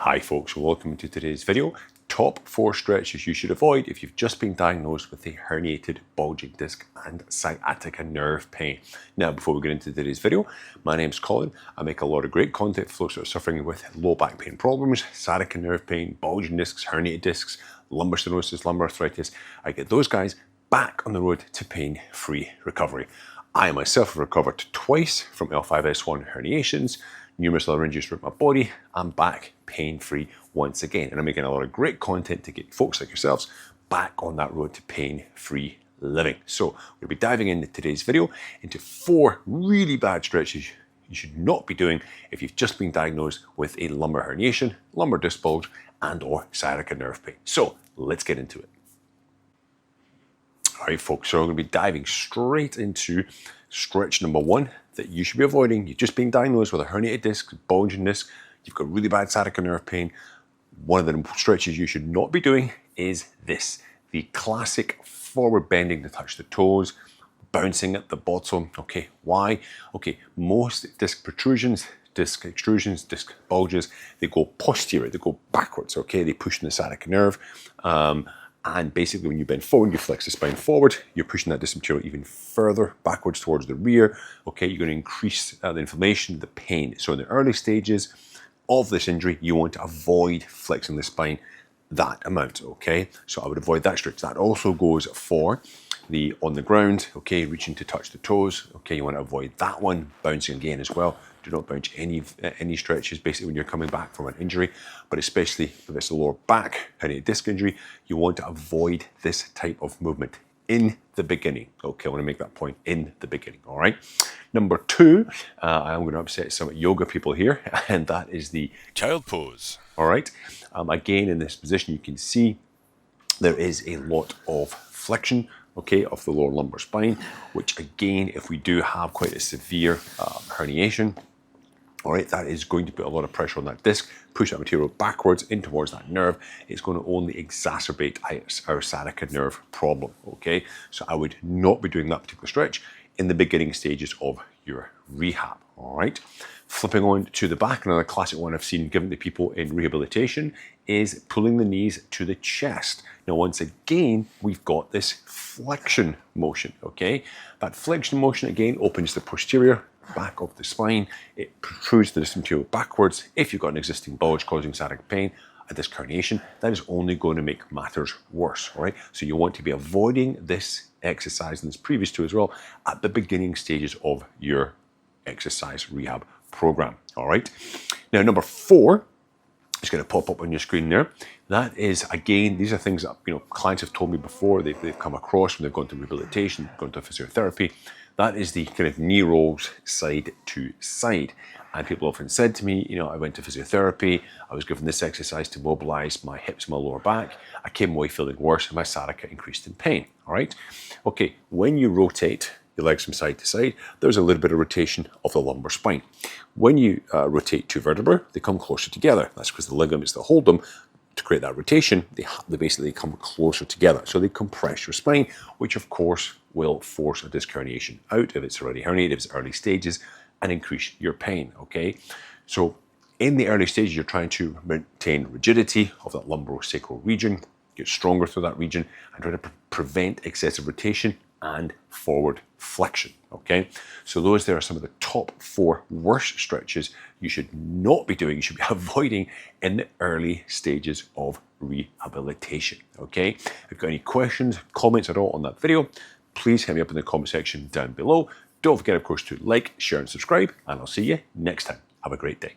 Hi folks, welcome to today's video. Top 4 stretches you should avoid if you've just been diagnosed with a herniated bulging disc and sciatica nerve pain. Now, before we get into today's video, my name's Colin. I make a lot of great content for those that are suffering with low back pain problems, sciatica nerve pain, bulging discs, herniated discs, lumbar stenosis, lumbar arthritis. I get those guys back on the road to pain-free recovery. I myself have recovered twice from L5-S1 herniations, numerous other injuries throughout my body. I'm back pain-free once again, and I'm making a lot of great content to get folks like yourselves back on that road to pain-free living. So we're going to be diving into today's video into 4 really bad stretches you should not be doing if you've just been diagnosed with a lumbar herniation, lumbar disc bulge, and or sciatica nerve pain. So let's get into it. All right, folks, so we're going to be diving straight into stretch number 1 that you should be avoiding. You've just been diagnosed with a herniated disc, bulging disc, you've got really bad sciatica nerve pain. One of the stretches you should not be doing is this, the classic forward bending to touch the toes, bouncing at the bottom. Okay, why? Okay, most disc protrusions, disc extrusions, disc bulges, they go posterior, they go backwards, okay? They push in the sciatica nerve. And basically when you bend forward, you flex the spine forward, you're pushing that disc material even further backwards towards the rear. Okay, you're going to increase the inflammation, the pain. So in the early stages of this injury, you want to avoid flexing the spine that amount, okay? So I would avoid that stretch. That also goes for the on the ground, okay, reaching to touch the toes. Okay, you want to avoid that one. Bouncing again as well. Do not bounce any stretches basically when you're coming back from an injury, but especially if it's a lower back herniated disc injury, you want to avoid this type of movement in the beginning. Okay, I want to make that point in the beginning, all right? Number 2, I'm going to upset some yoga people here, and that is the child pose, all right? Again, in this position, you can see there is a lot of flexion, okay, of the lower lumbar spine, which again, if we do have quite a severe herniation, all right, that is going to put a lot of pressure on that disc, push that material backwards in towards that nerve. It's going to only exacerbate our sciatica nerve problem, okay? So I would not be doing that particular stretch in the beginning stages of your rehab, all right? Flipping on to the back, another classic one I've seen given to people in rehabilitation is pulling the knees to the chest. Now, once again, we've got this flexion motion, okay? That flexion motion, again, opens the posterior back of the spine. It protrudes the disc material backwards. If you've got an existing bulge causing sciatic pain, a disc herniation, that is only going to make matters worse, all right? So you want to be avoiding this exercise, and this previous to as well, at the beginning stages of your exercise rehab program, all right? Now, number 4, it's going to pop up on your screen there. That is, again, these are things that, you know, clients have told me before, they've come across when they've gone to rehabilitation, gone to physiotherapy. That is the kind of knee rolls side to side. And people often said to me, you know, I went to physiotherapy, I was given this exercise to mobilize my hips, my lower back. I came away feeling worse and my sciatica increased in pain, all right? Okay, when you rotate your legs from side to side, there's a little bit of rotation of the lumbar spine. When you rotate 2 vertebrae, they come closer together. That's because the ligaments that hold them to create that rotation, they basically come closer together. So they compress your spine, which of course will force a disc herniation out if it's already herniated, if it's early stages, and increase your pain, okay? So in the early stages, you're trying to maintain rigidity of that lumbosacral region, get stronger through that region, and try to prevent excessive rotation and forward flexion, okay? So those there are some of the top 4 worst stretches you should not be doing, you should be avoiding in the early stages of rehabilitation, okay? If you've got any questions, comments at all on that video, please hit me up in the comment section down below. Don't forget, of course, to like, share, and subscribe, and I'll see you next time. Have a great day.